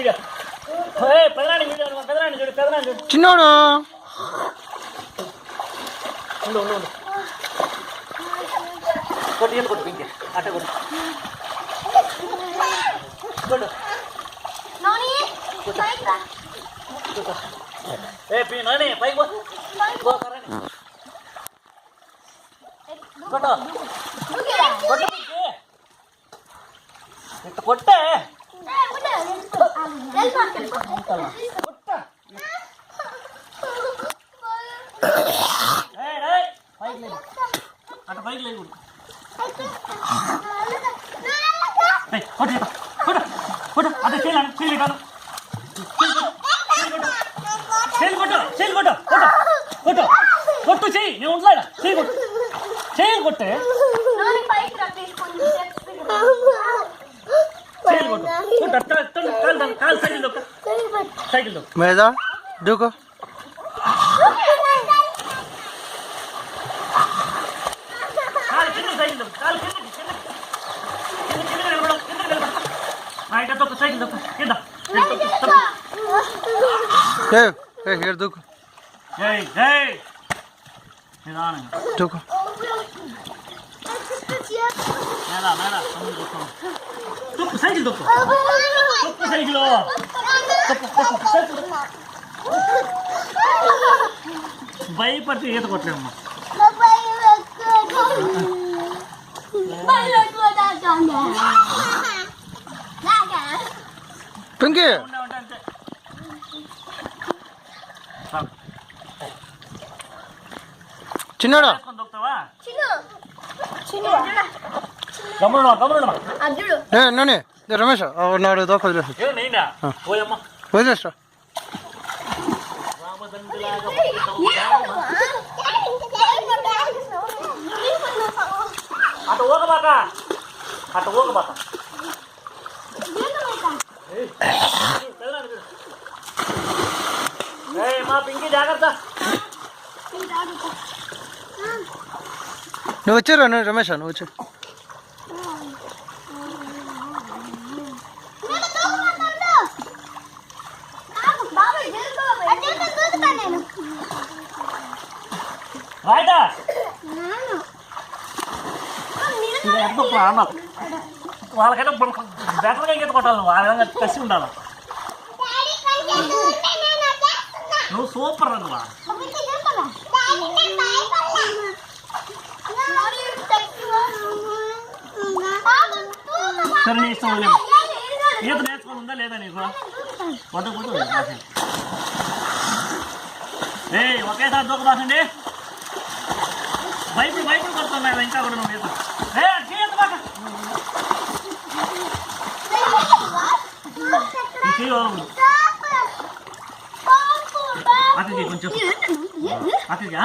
video పెదనాడి video పెదనాడి చూడు పెదనాడి చూడు చిన్నోడు ఉండు ఉండు ఉండు కొట్టు ఈత కొట్టు పింకి అట్ట కొట్టు కొట్టు నాని పైకి పో కొట్టు కొట్టు ఇట్ట కొట్టే అట్ట పైకి లేదు కొట్టు కొట్టు కొట్టు అదే చేయాలి చేయాలి కాదు చేయి కొట్టు చేయి కొట్టు కొట్టు కొట్టు కొట్టు చెయ్యి నేను ఉంటాడా చెయ్యి కొట్టు చెయ్యి కొట్టే చెయ్యి కొట్టు కొట్టు కాలు సైకిల్ దొక్క సైకిల్ దొక్క మీద దూకు కాలు కింద సైకిల్ దొక్క కాలు కింద కింద దొక్క సైకిల్ దొక్క కింద here దూకు జై జై నిదానంగా దూకు మేలా మేలా తొక్కు సైకిల్ తొక్కు తొక్కు సైకిల్ భయపడితే ఈత కొట్టలేమ్మా పింకీ అంతే చిన్నోడా దొక్కుతావా గమనం గమనం నూనె రమేష్ నాడు దోక వదిలేస్తా నేనా పోయమ్మా వదిలేస్తా అటు ఊగబాక అటు ఊగబాక మా పింకి జాగ్రత్త నువ్వు వచ్చారు రమేష్ నువ్వు వచ్చారు రైటా వాళ్ళకైతే బెటర్గా ఇంకెత్త కొట్టాలి ఆ విధంగా కసి ఉండాలి నువ్వు సూపర్ అనువా సరే నీ ఇష్టం లేదు ఈత నేర్చుకొని ఉందా లేదా నీకు వద్దకపోతే ఒకేసారి దూకబాసండి బైపులు బైపులు కొడుతున్నాయి ఇంకా కూడా నువ్వు ఈత అతిథి కొంచెం అతిథి